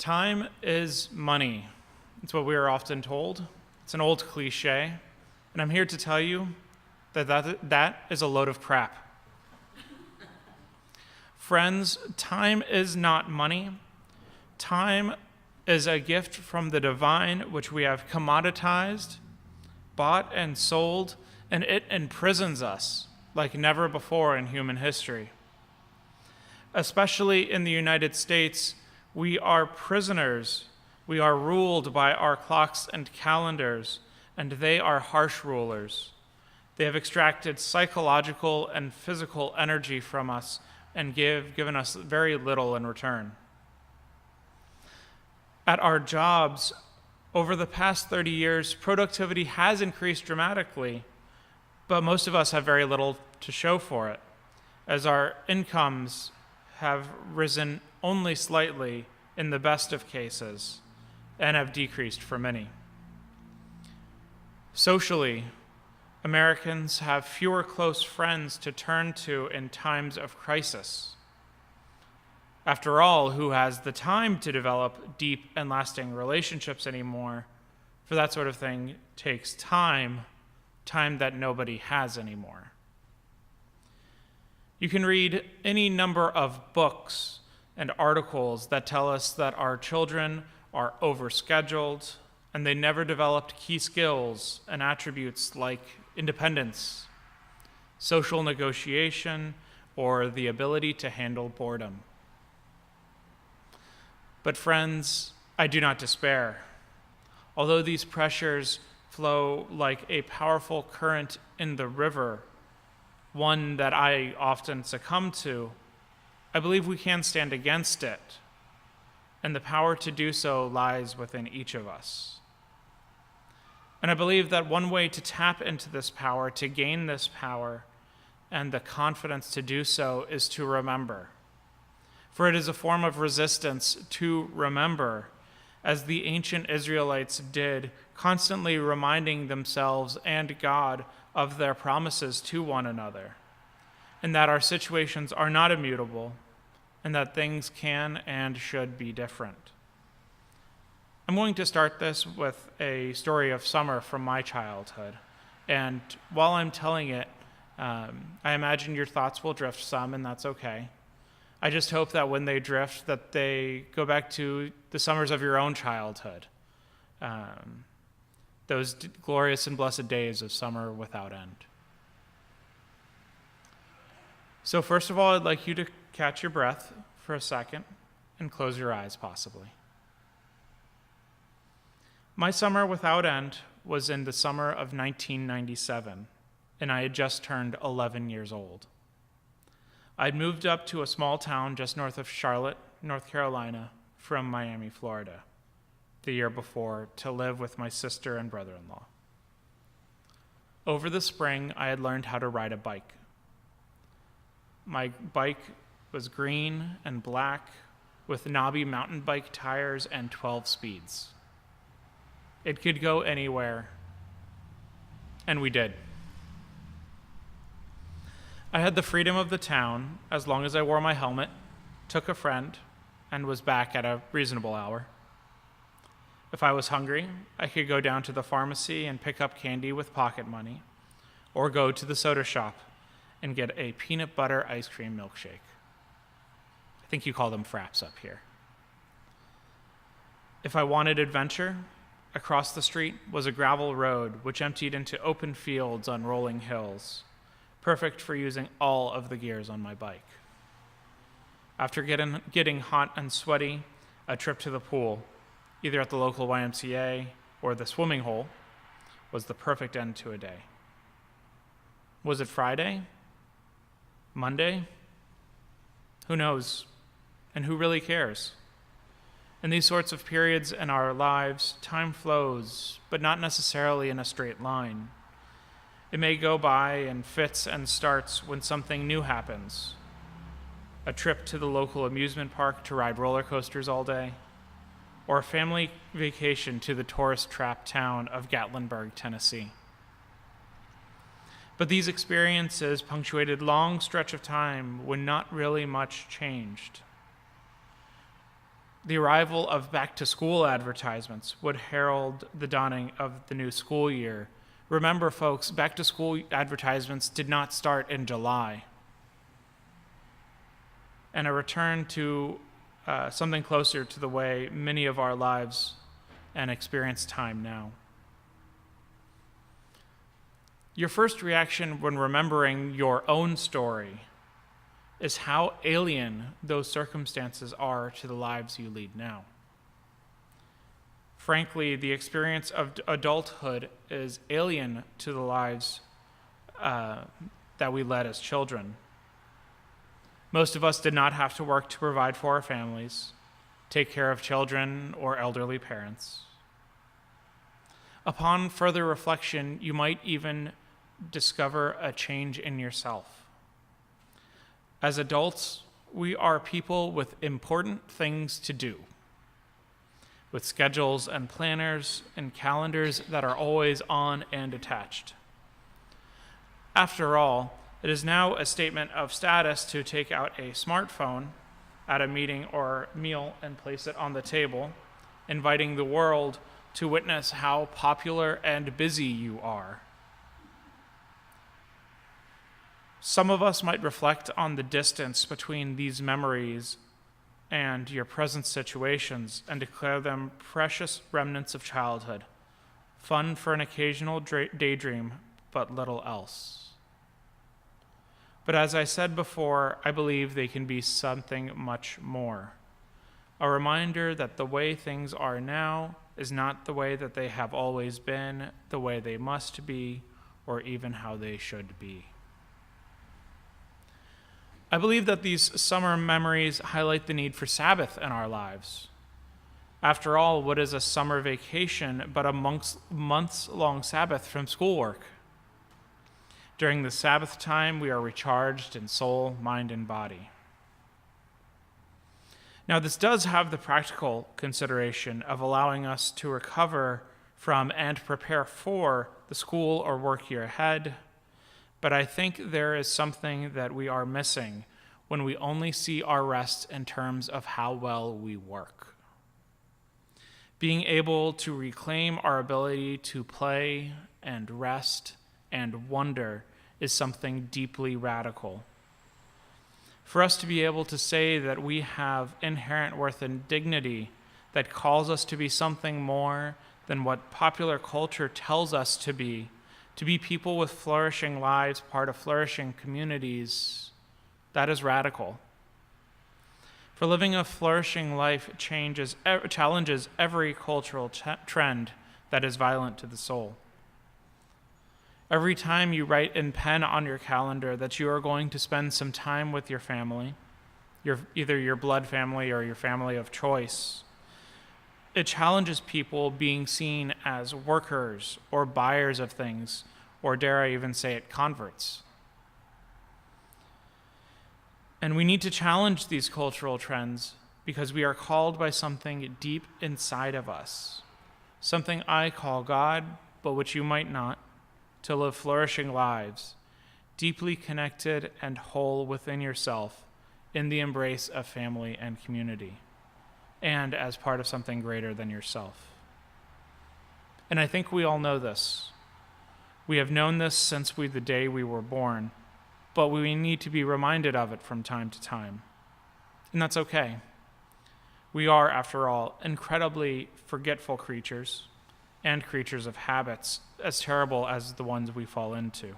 Time is money. It's what we are often told. It's an old cliche, and I'm here to tell you that is a load of crap. Friends, time is not money. Time is a gift from the divine which we have commoditized, bought and sold, and it imprisons us like never before in human history. Especially in the United States, we are prisoners. We are ruled by our clocks and calendars, and they are harsh rulers. They have extracted psychological and physical energy from us and given us very little in return. At our jobs, over the past 30 years, productivity has increased dramatically, but most of us have very little to show for it, as our incomes have risen only slightly in the best of cases and have decreased for many. Socially, Americans have fewer close friends to turn to in times of crisis. After all, who has the time to develop deep and lasting relationships anymore? For that sort of thing takes time that nobody has anymore. You can read any number of books and articles that tell us that our children are overscheduled and they never developed key skills and attributes like independence, social negotiation, or the ability to handle boredom. But friends, I do not despair. Although these pressures flow like a powerful current in the river, one that I often succumb to, I believe we can stand against it, and the power to do so lies within each of us. And I believe that one way to tap into this power, to gain this power, and the confidence to do so is to remember. For it is a form of resistance to remember, as the ancient Israelites did, constantly reminding themselves and God of their promises to one another, and that our situations are not immutable, and that things can and should be different. I'm going to start this with a story of summer from my childhood, and while I'm telling it, I imagine your thoughts will drift some, and that's okay. I just hope that when they drift, that they go back to the summers of your own childhood, those glorious and blessed days of summer without end. So first of all, I'd like you to catch your breath for a second and close your eyes, possibly. My summer without end was in the summer of 1997, and I had just turned 11 years old. I'd moved up to a small town just north of Charlotte, North Carolina, from Miami, Florida, the year before, to live with my sister and brother-in-law. Over the spring, I had learned how to ride a bike. My bike was green and black with knobby mountain bike tires and 12 speeds. It could go anywhere, and we did. I had the freedom of the town as long as I wore my helmet, took a friend, and was back at a reasonable hour. If I was hungry, I could go down to the pharmacy and pick up candy with pocket money, or go to the soda shop and get a peanut butter ice cream milkshake. I think you call them fraps up here. If I wanted adventure, across the street was a gravel road which emptied into open fields on rolling hills, perfect for using all of the gears on my bike. After getting hot and sweaty, a trip to the pool, either at the local YMCA or the swimming hole, was the perfect end to a day. Was it Friday? Monday? Who knows? And who really cares? In these sorts of periods in our lives, time flows, but not necessarily in a straight line. It may go by in fits and starts when something new happens. A trip to the local amusement park to ride roller coasters all day, or a family vacation to the tourist-trapped town of Gatlinburg, Tennessee. But these experiences punctuated long stretch of time when not really much changed. The arrival of back-to-school advertisements would herald the dawning of the new school year. Remember, folks, back-to-school advertisements did not start in July. And a return to something closer to the way many of our lives and experience time now. Your first reaction when remembering your own story is how alien those circumstances are to the lives you lead now. Frankly, the experience of adulthood is alien to the lives that we led as children. Most of us did not have to work to provide for our families, take care of children or elderly parents. Upon further reflection, you might even discover a change in yourself. As adults, we are people with important things to do, with schedules and planners and calendars that are always on and attached. After all, it is now a statement of status to take out a smartphone at a meeting or meal and place it on the table, inviting the world to witness how popular and busy you are. Some of us might reflect on the distance between these memories and your present situations and declare them precious remnants of childhood, fun for an occasional daydream, but little else. But as I said before, I believe they can be something much more. A reminder that the way things are now is not the way that they have always been, the way they must be, or even how they should be. I believe that these summer memories highlight the need for Sabbath in our lives. After all, what is a summer vacation but a months-long Sabbath from schoolwork? During the Sabbath time, we are recharged in soul, mind, and body. Now, this does have the practical consideration of allowing us to recover from and prepare for the school or work year ahead, but I think there is something that we are missing when we only see our rest in terms of how well we work. Being able to reclaim our ability to play and rest and wonder is something deeply radical. For us to be able to say that we have inherent worth and dignity that calls us to be something more than what popular culture tells us to be people with flourishing lives, part of flourishing communities, that is radical. For living a flourishing life challenges every cultural trend that is violent to the soul. Every time you write in pen on your calendar that you are going to spend some time with your family, either your blood family or your family of choice, it challenges people being seen as workers or buyers of things, or dare I even say it, converts. And we need to challenge these cultural trends because we are called by something deep inside of us, something I call God, but which you might not, to live flourishing lives, deeply connected and whole within yourself in the embrace of family and community, and as part of something greater than yourself. And I think we all know this. We have known this since the day we were born, but we need to be reminded of it from time to time. And that's okay. We are, after all, incredibly forgetful creatures and creatures of habits, as terrible as the ones we fall into.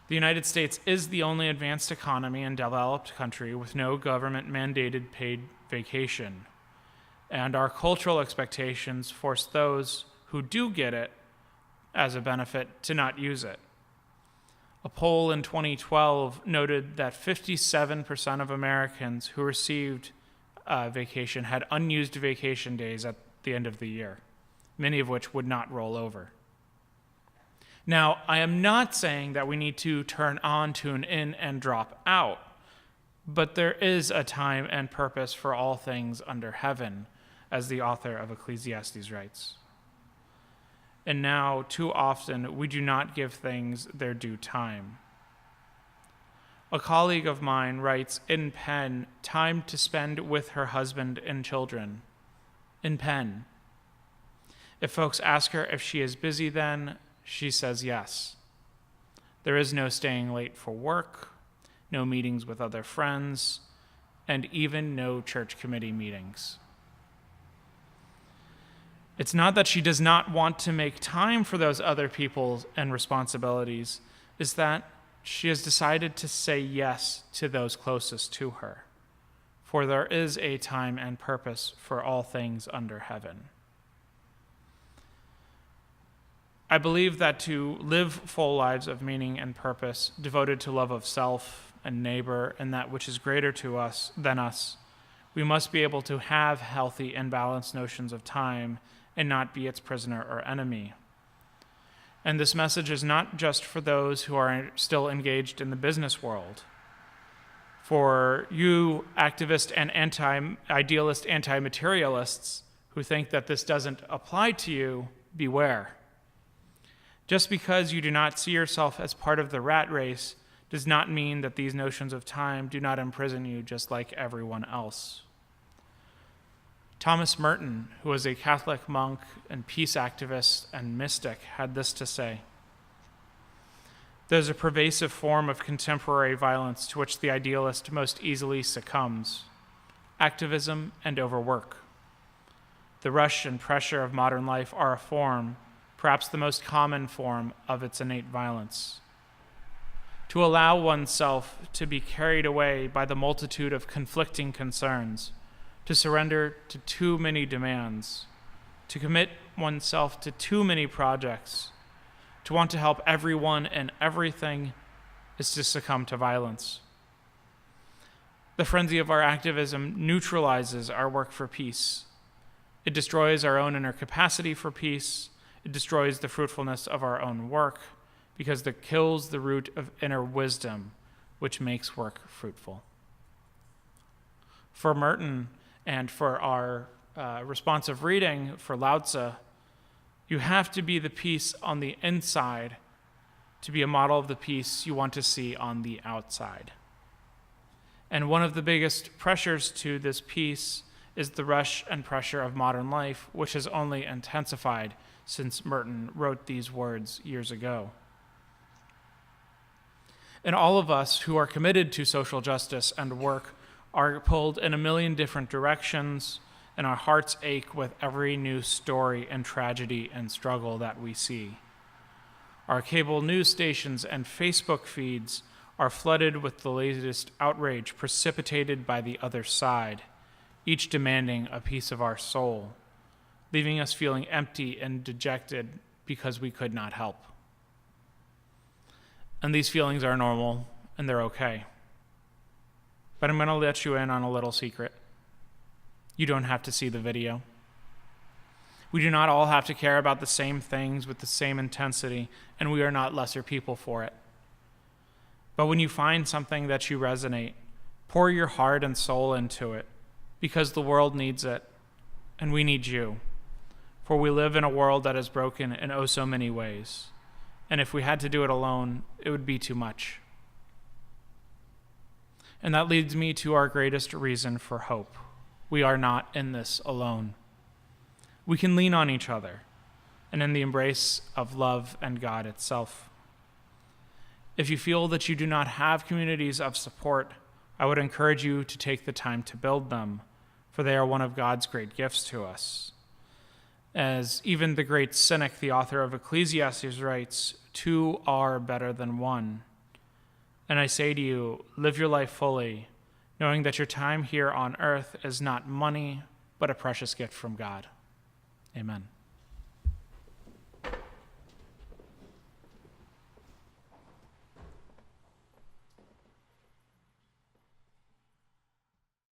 The United States is the only advanced economy and developed country with no government-mandated paid vacation, and our cultural expectations force those who do get it as a benefit to not use it. A poll in 2012 noted that 57% of Americans who received vacation had unused vacation days at the end of the year, many of which would not roll over. Now, I am not saying that we need to turn on, tune in, and drop out, but there is a time and purpose for all things under heaven, as the author of Ecclesiastes writes. And now, too often, we do not give things their due time. A colleague of mine writes in pen, time to spend with her husband and children. In pen. If folks ask her if she is busy then, she says yes. There is no staying late for work, no meetings with other friends, and even no church committee meetings. It's not that she does not want to make time for those other people and responsibilities, it's that she has decided to say yes to those closest to her. For there is a time and purpose for all things under heaven. I believe that to live full lives of meaning and purpose, devoted to love of self and neighbor and that which is greater to us than us, we must be able to have healthy and balanced notions of time and not be its prisoner or enemy. And this message is not just for those who are still engaged in the business world. For you activist and idealist anti-materialists who think that this doesn't apply to you, beware. Just because you do not see yourself as part of the rat race does not mean that these notions of time do not imprison you just like everyone else. Thomas Merton, who was a Catholic monk and peace activist and mystic, had this to say: "There's a pervasive form of contemporary violence to which the idealist most easily succumbs: activism and overwork. The rush and pressure of modern life are a form, perhaps the most common form, of its innate violence. To allow oneself to be carried away by the multitude of conflicting concerns, to surrender to too many demands, to commit oneself to too many projects, to want to help everyone and everything, is to succumb to violence. The frenzy of our activism neutralizes our work for peace. It destroys our own inner capacity for peace. It destroys the fruitfulness of our own work because it kills the root of inner wisdom, which makes work fruitful." For Merton and for our responsive reading for Lao Tzu, you have to be the peace on the inside to be a model of the peace you want to see on the outside. And one of the biggest pressures to this peace is the rush and pressure of modern life, which has only intensified since Merton wrote these words years ago. And all of us who are committed to social justice and work are pulled in a million different directions, and our hearts ache with every new story and tragedy and struggle that we see. Our cable news stations and Facebook feeds are flooded with the latest outrage precipitated by the other side, each demanding a piece of our soul, leaving us feeling empty and dejected because we could not help. And these feelings are normal, and they're okay. But I'm going to let you in on a little secret. You don't have to see the video. We do not all have to care about the same things with the same intensity, and we are not lesser people for it. But when you find something that you resonate, pour your heart and soul into it, because the world needs it, and we need you. For we live in a world that is broken in oh so many ways. And if we had to do it alone, it would be too much. And that leads me to our greatest reason for hope. We are not in this alone. We can lean on each other and in the embrace of love and God itself. If you feel that you do not have communities of support, I would encourage you to take the time to build them, for they are one of God's great gifts to us. As even the great cynic, the author of Ecclesiastes, writes, "Two are better than one." And I say to you, live your life fully, knowing that your time here on earth is not money, but a precious gift from God. Amen.